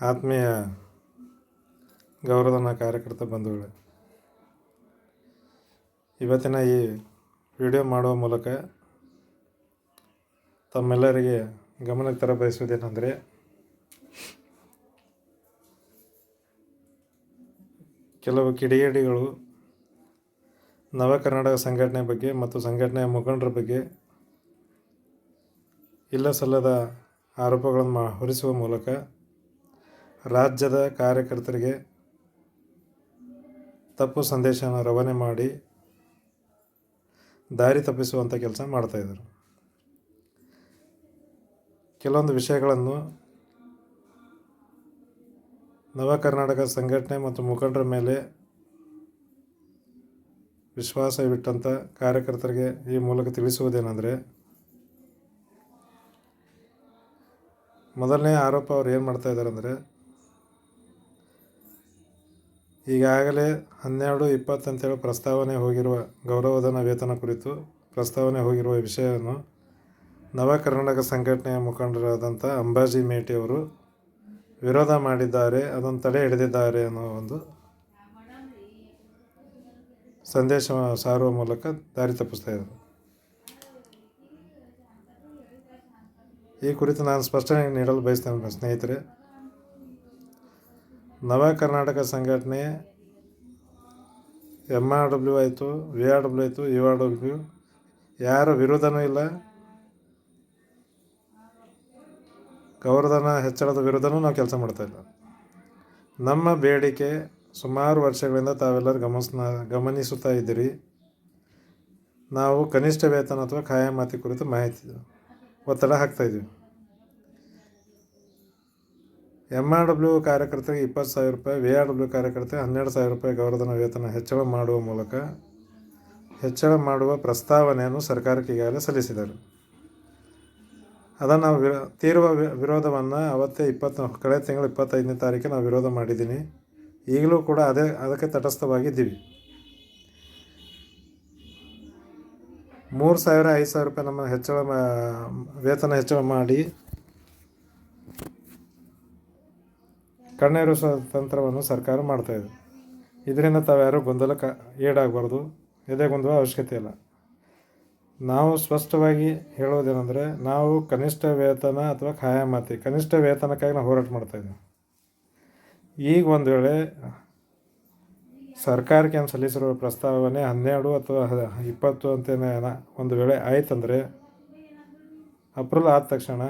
ಆತ್ಮೀಯ ಗೌರವಧನ ಕಾರ್ಯಕರ್ತ ಬಂಧುಗಳೇ, ಇವತ್ತಿನ ಈ ವಿಡಿಯೋ ಮಾಡುವ ಮೂಲಕ ತಮ್ಮೆಲ್ಲರಿಗೆ ಗಮನಕ್ಕೆ ತರಬಯಸುವುದೇನೆಂದರೆ, ಕೆಲವು ಕಿಡಿಗೇಡಿಗಳು ನವ ಕರ್ನಾಟಕ ಸಂಘಟನೆ ಬಗ್ಗೆ ಮತ್ತು ಸಂಘಟನೆಯ ಮುಖಂಡರ ಬಗ್ಗೆ ಇಲ್ಲ ಸಲ್ಲದ ಆರೋಪಗಳನ್ನು ಹೊರಿಸುವ ಮೂಲಕ ರಾಜ್ಯದ ಕಾರ್ಯಕರ್ತರಿಗೆ ತಪ್ಪು ಸಂದೇಶವನ್ನು ರವಾನೆ ಮಾಡಿ ದಾರಿ ತಪ್ಪಿಸುವಂಥ ಕೆಲಸ ಮಾಡ್ತಾಯಿದ್ದಾರೆ. ಕೆಲವೊಂದು ವಿಷಯಗಳನ್ನು ನವ ಕರ್ನಾಟಕ ಸಂಘಟನೆ ಮತ್ತು ಮುಖಂಡರ ಮೇಲೆ ವಿಶ್ವಾಸವಿಟ್ಟಂಥ ಕಾರ್ಯಕರ್ತರಿಗೆ ಈ ಮೂಲಕ ತಿಳಿಸುವುದೇನೆಂದರೆ, ಮೊದಲನೇ ಆರೋಪ ಅವ್ರು ಏನು ಮಾಡ್ತಾಯಿದ್ದಾರೆ ಅಂದರೆ, ಈಗಾಗಲೇ 12-20 ಅಂತೇಳಿ ಪ್ರಸ್ತಾವನೆ ಹೋಗಿರುವ ಗೌರವಧನ ವೇತನ ಕುರಿತು ಪ್ರಸ್ತಾವನೆ ಹೋಗಿರುವ ವಿಷಯವನ್ನು ನವ ಕರ್ನಾಟಕ ಸಂಘಟನೆಯ ಮುಖಂಡರಾದಂಥ ಅಂಬಾಜಿ ಮೇಟಿ ಅವರು ವಿರೋಧ ಮಾಡಿದ್ದಾರೆ, ಅದನ್ನು ತಡೆ ಹಿಡಿದಿದ್ದಾರೆ ಅನ್ನೋ ಒಂದು ಸಂದೇಶ ಸಾರುವ ಮೂಲಕ ದಾರಿ ತಪ್ಪಿಸ್ತಾ ಇದ್ದಾರೆ. ಈ ಕುರಿತು ನಾನು ಸ್ಪಷ್ಟನೆ ನೀಡಲು ಬಯಸ್ತೇನೆ ಸ್ನೇಹಿತರೆ. ನವ ಕರ್ನಾಟಕ ಸಂಘಟನೆ MRW ಆಯಿತು, VRW ಆಯಿತು, URW ಯಾರ ವಿರೋಧನೂ ಇಲ್ಲ, ಗೌರವಧನ ಹೆಚ್ಚಳದ ವಿರುದ್ಧನೂ ನಾವು ಕೆಲಸ ಮಾಡ್ತಾಯಿಲ್ಲ. ನಮ್ಮ ಬೇಡಿಕೆ ಸುಮಾರು ವರ್ಷಗಳಿಂದ ತಾವೆಲ್ಲರೂ ಗಮನಿಸುತ್ತಾ ಇದ್ದೀರಿ. ನಾವು ಕನಿಷ್ಠ ವೇತನ ಅಥವಾ ಖಾಯಮಾತಿ ಕುರಿತು ಮಾಹಿತಿ ಒತ್ತಡ ಹಾಕ್ತಾಯಿದ್ದೀವಿ. MRW ಕಾರ್ಯಕರ್ತರಿಗೆ 20,000 ರೂಪಾಯಿ, VRW ಕಾರ್ಯಕರ್ತರಿಗೆ 12,000 ರೂಪಾಯಿ ಗೌರವಧನ ವೇತನ ಹೆಚ್ಚಳ ಮಾಡುವ ಮೂಲಕ ಹೆಚ್ಚಳ ಮಾಡುವ ಪ್ರಸ್ತಾವನೆಯನ್ನು ಸರ್ಕಾರಕ್ಕೆ ಈಗಾಗಲೇ ಸಲ್ಲಿಸಿದರು. ಅದನ್ನು ನಾವು ತೀವ್ರ ವಿರೋಧವನ್ನು ಅವತ್ತೇ ಕಳೆದ ತಿಂಗಳು 25ನೇ ತಾರೀಕು ನಾವು ವಿರೋಧ ಮಾಡಿದ್ದೀನಿ. ಈಗಲೂ ಕೂಡ ಅದಕ್ಕೆ ತಟಸ್ಥವಾಗಿದ್ದೀವಿ. 3,000 5,000 ರೂಪಾಯಿ ನಮ್ಮ ವೇತನ ಹೆಚ್ಚಳ ಮಾಡಿ ಕಣ್ಣೇರಿಸುವ ತಂತ್ರವನ್ನು ಸರ್ಕಾರ ಮಾಡ್ತಾಯಿದೆ. ಇದರಿಂದ ತಾವ್ಯಾರೂ ಗೊಂದಲಕ್ಕೆ ಈಡಾಗಬಾರ್ದು, ಎದೆಗುಂದುವ ಅವಶ್ಯಕತೆ ಇಲ್ಲ. ನಾವು ಸ್ಪಷ್ಟವಾಗಿ ಹೇಳೋದೇನೆಂದರೆ, ನಾವು ಕನಿಷ್ಠ ವೇತನ ಅಥವಾ ಖಾಯಮಾತಿ ಕನಿಷ್ಠ ವೇತನಕ್ಕಾಗಿ ನಾವು ಹೋರಾಟ ಮಾಡ್ತಾಯಿದ್ದೀವಿ. ಈಗ ಒಂದು ವೇಳೆ ಸರ್ಕಾರಕ್ಕೆ ಏನು ಸಲ್ಲಿಸಿರುವ ಪ್ರಸ್ತಾವನೆ 12 ಅಥವಾ 20 ಅಂತೇನೆ ಒಂದು ವೇಳೆ ಆಯ್ತಂದರೆ, ಅಪ್ರೂವಲ್ ಆದ ತಕ್ಷಣ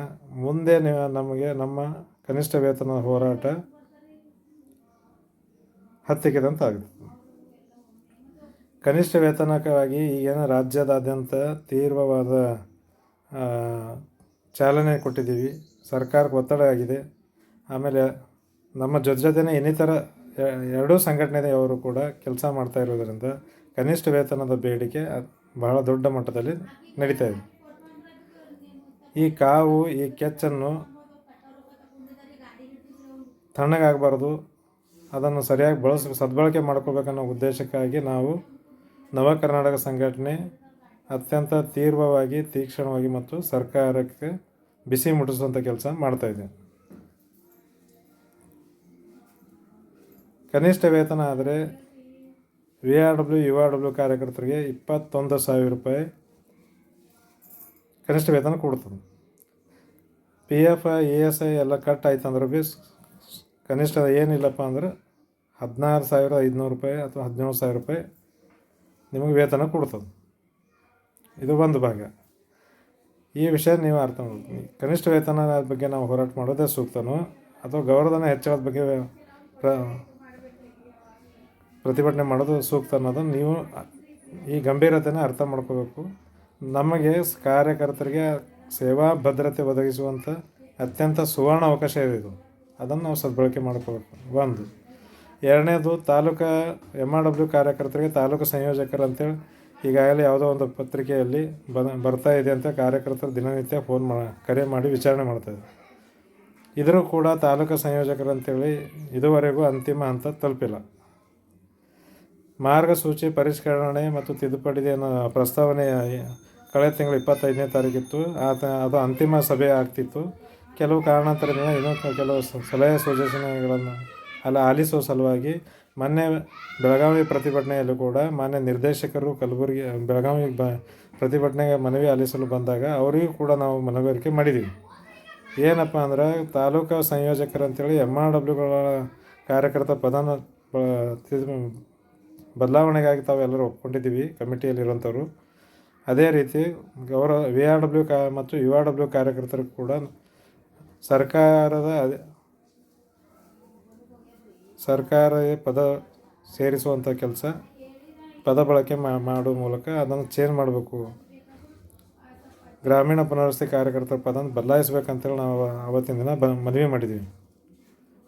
ಮುಂದೆ ನಮಗೆ ನಮ್ಮ ಕನಿಷ್ಠ ವೇತನ ಹೋರಾಟ ಹತ್ತಿಕ್ಕಿದಂತಾಗುತ್ತೆ. ಕನಿಷ್ಠ ವೇತನಕ್ಕಾಗಿ ಈಗೇನು ರಾಜ್ಯದಾದ್ಯಂತ ತೀವ್ರವಾದ ಚಾಲನೆ ಕೊಟ್ಟಿದ್ದೀವಿ, ಸರ್ಕಾರಕ್ಕೆ ಒತ್ತಡ ಆಗಿದೆ. ಆಮೇಲೆ ನಮ್ಮ ಜೊತೆನೇ ಇನ್ನಿತರ ಎರಡೂ ಸಂಘಟನೆಯವರು ಕೂಡ ಕೆಲಸ ಮಾಡ್ತಾ ಇರೋದರಿಂದ ಕನಿಷ್ಠ ವೇತನದ ಬೇಡಿಕೆ ಬಹಳ ದೊಡ್ಡ ಮಟ್ಟದಲ್ಲಿ ನಡೀತಾ ಇದೆ. ಈ ಕೆಚ್ಚನ್ನು ತಣ್ಣಗಾಗಬಾರ್ದು, ಅದನ್ನು ಸರಿಯಾಗಿ ಸದ್ಬಳಕೆ ಮಾಡ್ಕೋಬೇಕನ್ನೋ ಉದ್ದೇಶಕ್ಕಾಗಿ ನಾವು ನವ ಕರ್ನಾಟಕ ಸಂಘಟನೆ ಅತ್ಯಂತ ತೀವ್ರವಾಗಿ, ತೀಕ್ಷ್ಣವಾಗಿ ಮತ್ತು ಸರ್ಕಾರಕ್ಕೆ ಬಿಸಿ ಮುಟ್ಟಿಸುವಂಥ ಕೆಲಸ ಮಾಡ್ತಾಯಿದೆ. ಕನಿಷ್ಠ ವೇತನ ಆದರೆ VRW URW ಕಾರ್ಯಕರ್ತರಿಗೆ 21,000 ರೂಪಾಯಿ ಕನಿಷ್ಠ ವೇತನ ಕೊಡ್ತದೆ. PF ESI ಎಲ್ಲ ಕಟ್ ಆಯ್ತಂದ್ರೆ ಭೀ ಕನಿಷ್ಠ ಏನಿಲ್ಲಪ್ಪ ಅಂದ್ರೆ 16,500 ರೂಪಾಯಿ ಅಥವಾ 17,000 ರೂಪಾಯಿ ನಿಮಗೆ ವೇತನ ಕೊಡ್ತದೆ. ಇದು ಒಂದು ಭಾಗ. ಈ ವಿಷಯ ನೀವು ಅರ್ಥ ಮಾಡ್ತೀವಿ. ಕನಿಷ್ಠ ವೇತನ ಬಗ್ಗೆ ನಾವು ಹೋರಾಟ ಮಾಡೋದೇ ಸೂಕ್ತನೋ ಅಥವಾ ಗೌರವಧನ ಹೆಚ್ಚಳದ ಬಗ್ಗೆ ಪ್ರತಿಭಟನೆ ಮಾಡೋದು ಸೂಕ್ತ ಅನ್ನೋದನ್ನು ನೀವು ಈ ಗಂಭೀರತೆಯನ್ನು ಅರ್ಥ ಮಾಡ್ಕೋಬೇಕು. ನಮಗೆ ಕಾರ್ಯಕರ್ತರಿಗೆ ಸೇವಾ ಭದ್ರತೆ ಒದಗಿಸುವಂಥ ಅತ್ಯಂತ ಸುವರ್ಣ ಅವಕಾಶ ಇದೆ. ಅದನ್ನು ನಾವು ಸದ್ಬಳಕೆ ಮಾಡ್ಕೋಬೇಕು. ಒಂದು. ಎರಡನೇದು, ತಾಲೂಕು MRW ಕಾರ್ಯಕರ್ತರಿಗೆ ತಾಲೂಕು ಸಂಯೋಜಕರು ಅಂತೇಳಿ ಈಗಾಗಲೇ ಯಾವುದೋ ಒಂದು ಪತ್ರಿಕೆಯಲ್ಲಿ ಬರ್ತಾ ಇದೆ ಅಂತ ಕಾರ್ಯಕರ್ತರು ದಿನನಿತ್ಯ ಕರೆ ಮಾಡಿ ವಿಚಾರಣೆ ಮಾಡ್ತಾಯಿದ್ದಾರೆ. ಇದರೂ ಕೂಡ ತಾಲೂಕು ಸಂಯೋಜಕರು ಅಂತೇಳಿ ಇದುವರೆಗೂ ಅಂತಿಮ ಹಂತ ತಲುಪಿಲ್ಲ. ಮಾರ್ಗಸೂಚಿ ಪರಿಷ್ಕರಣೆ ಮತ್ತು ತಿದ್ದುಪಡಿ ಅನ್ನೋ ಪ್ರಸ್ತಾವನೆ ಕಳೆದ ತಿಂಗಳು 25ನೇ ತಾರೀಕಿತ್ತು. ಅದು ಅಂತಿಮ ಸಭೆ ಆಗ್ತಿತ್ತು. ಕೆಲವು ಕಾರಣಾಂತರದಿಂದ ಇನ್ನೂ ಕೆಲವು ಸಲಹೆ ಸೂಚನೆಗಳನ್ನು ಆಲಿಸುವ ಸಲುವಾಗಿ ಮೊನ್ನೆ ಬೆಳಗಾವಿ ಪ್ರತಿಭಟನೆಯಲ್ಲೂ ಕೂಡ ಮಾನ್ಯ ನಿರ್ದೇಶಕರು ಕಲಬುರಗಿ ಬೆಳಗಾವಿ ಪ್ರತಿಭಟನೆಗೆ ಮನವಿ ಆಲಿಸಲು ಬಂದಾಗ ಅವರಿಗೂ ಕೂಡ ನಾವು ಮನವರಿಕೆ ಮಾಡಿದ್ದೀವಿ. ಏನಪ್ಪ ಅಂದ್ರೆ ತಾಲೂಕು ಸಂಯೋಜಕರಂತೇಳಿ MRWಗಳ ಕಾರ್ಯಕರ್ತ ಪದನ ಬದಲಾವಣೆಗಾಗಿ ತಾವೆಲ್ಲರೂ ಒಪ್ಕೊಂಡಿದ್ದೀವಿ ಕಮಿಟಿಯಲ್ಲಿರುವಂಥವ್ರು. ಅದೇ ರೀತಿ VRW ಮತ್ತು URW ಕಾರ್ಯಕರ್ತರು ಕೂಡ ಸರ್ಕಾರ ಪದ ಸೇರಿಸುವಂಥ ಕೆಲಸ ಪದ ಬಳಕೆ ಮಾಡುವ ಮೂಲಕ ಅದನ್ನು ಚೇಂಜ್ ಮಾಡಬೇಕು, ಗ್ರಾಮೀಣ ಪುನರ್ವಸತಿ ಕಾರ್ಯಕರ್ತರ ಪದನ ಬದಲಾಯಿಸ್ಬೇಕಂತೇಳಿ ನಾವು ಆವತ್ತಿನ ದಿನ ಮನವಿ ಮಾಡಿದ್ದೀವಿ.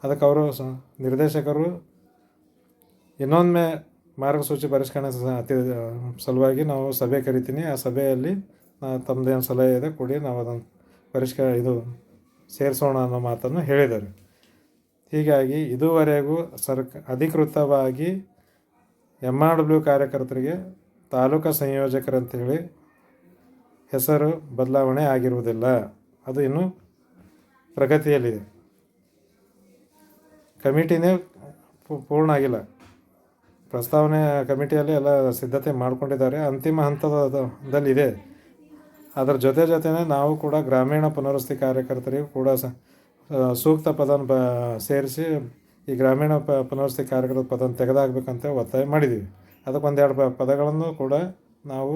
ಅದಕ್ಕೆ ಅವರು ನಿರ್ದೇಶಕರು ಇನ್ನೊಮ್ಮೆ ಮಾರ್ಗಸೂಚಿ ಪರಿಷ್ಕರಣೆ ಸಲುವಾಗಿ ನಾವು ಸಭೆ ಕರಿತೀನಿ, ಆ ಸಭೆಯಲ್ಲಿ ತಮ್ಮದೇನು ಸಲಹೆ ಇದೆ ಕೊಡಿ, ನಾವು ಅದನ್ನು ಸೇರಿಸೋಣ ಅನ್ನೋ ಮಾತನ್ನು ಹೇಳಿದ್ದಾರೆ. ಹೀಗಾಗಿ ಇದುವರೆಗೂ ಅಧಿಕೃತವಾಗಿ MRW ಕಾರ್ಯಕರ್ತರಿಗೆ ತಾಲೂಕಾ ಸಂಯೋಜಕರಂತೇಳಿ ಹೆಸರು ಬದಲಾವಣೆ ಆಗಿರುವುದಿಲ್ಲ. ಅದು ಇನ್ನೂ ಪ್ರಗತಿಯಲ್ಲಿದೆ. ಕಮಿಟಿನೇ ಪೂರ್ಣ ಆಗಿಲ್ಲ. ಪ್ರಸ್ತಾವನೆ ಕಮಿಟಿಯಲ್ಲಿ ಎಲ್ಲ ಸಿದ್ಧತೆ ಮಾಡಿಕೊಂಡಿದ್ದಾರೆ, ಅಂತಿಮ ಹಂತದಲ್ಲಿದೆ. ಅದರ ಜೊತೆನೇ ನಾವು ಕೂಡ ಗ್ರಾಮೀಣ ಪುನರ್ವಸತಿ ಕಾರ್ಯಕರ್ತರಿಗೂ ಕೂಡ ಸೂಕ್ತ ಪದನ ಸೇರಿಸಿ ಈ ಗ್ರಾಮೀಣ ಪುನರ್ವಸತಿ ಕಾರ್ಯಕರ್ತರ ಪದನ ತೆಗೆದಾಕಬೇಕಂತ ಒತ್ತಾಯ ಮಾಡಿದ್ದೀವಿ. ಅದಕ್ಕೊಂದೆರಡು ಪದಗಳನ್ನು ಕೂಡ ನಾವು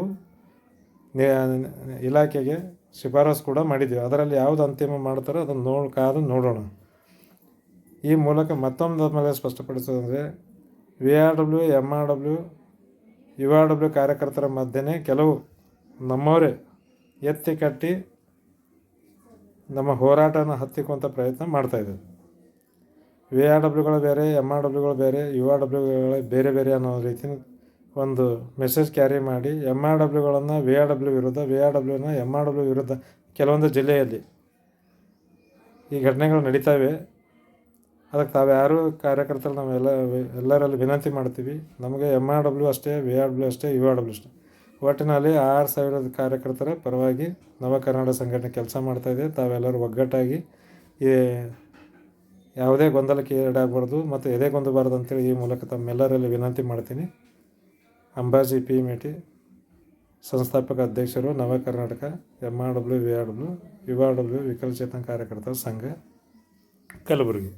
ಇಲಾಖೆಗೆ ಶಿಫಾರಸು ಕೂಡ ಮಾಡಿದ್ದೀವಿ. ಅದರಲ್ಲಿ ಯಾವುದು ಅಂತಿಮ ಮಾಡ್ತಾರೋ ಅದನ್ನು ಕಾದು ನೋಡೋಣ. ಈ ಮೂಲಕ ಮತ್ತೊಂದು ಮೇಲೆ ಸ್ಪಷ್ಟಪಡಿಸೋದಂದರೆ VRW, MRW, URW ಕಾರ್ಯಕರ್ತರ ಮಧ್ಯೆ ಕೆಲವು ನಮ್ಮವರೇ ಎತ್ತಿ ಕಟ್ಟಿ ನಮ್ಮ ಹೋರಾಟನ ಹತ್ತಿಕ್ಕುವಂಥ ಪ್ರಯತ್ನ ಮಾಡ್ತಾಯಿದ್ದಾರೆ. VRWಗಳು ಬೇರೆ, MRWಗಳು ಬೇರೆ, URWಗಳು ಬೇರೆ ಬೇರೆ ಅನ್ನೋ ರೀತಿ ಒಂದು ಮೆಸೇಜ್ ಕ್ಯಾರಿ ಮಾಡಿ MRWಗಳನ್ನು VRW ವಿರುದ್ಧ, VRWನ MRW ವಿರುದ್ಧ ಕೆಲವೊಂದು ಜಿಲ್ಲೆಯಲ್ಲಿ ಈ ಘಟನೆಗಳು ನಡೀತಾವೆ. ಅದಕ್ಕೆ ತಾವ್ಯಾರು ಕಾರ್ಯಕರ್ತರು ಎಲ್ಲರಲ್ಲಿ ವಿನಂತಿ ಮಾಡ್ತೀವಿ, ನಮಗೆ MRW ಅಷ್ಟೇ, VRW ಅಷ್ಟೇ, URW ಅಷ್ಟೇ, ಒಟ್ಟಿನಲ್ಲಿ 6,000 ಕಾರ್ಯಕರ್ತರ ಪರವಾಗಿ ನವ ಕರ್ನಾಟಕ ಸಂಘಟನೆ ಕೆಲಸ ಮಾಡ್ತಾಯಿದೆ. ತಾವೆಲ್ಲರೂ ಒಗ್ಗಟ್ಟಾಗಿ ಯಾವುದೇ ಗೊಂದಲಕ್ಕೆ ಈಡಾಗಬಾರ್ದು ಮತ್ತು ಎದೆಗೊಂದಬಾರ್ದು ಅಂತೇಳಿ ಈ ಮೂಲಕ ತಮ್ಮೆಲ್ಲರಲ್ಲಿ ವಿನಂತಿ ಮಾಡ್ತೀನಿ. ಅಂಬಾಜಿ P. ಮೇಟಿ, ಸಂಸ್ಥಾಪಕ ಅಧ್ಯಕ್ಷರು, ನವ ಕರ್ನಾಟಕ, MRW, VRW, URW ವಿಕಲಚೇತನ ಕಾರ್ಯಕರ್ತರ ಸಂಘ, ಕಲಬುರಗಿ.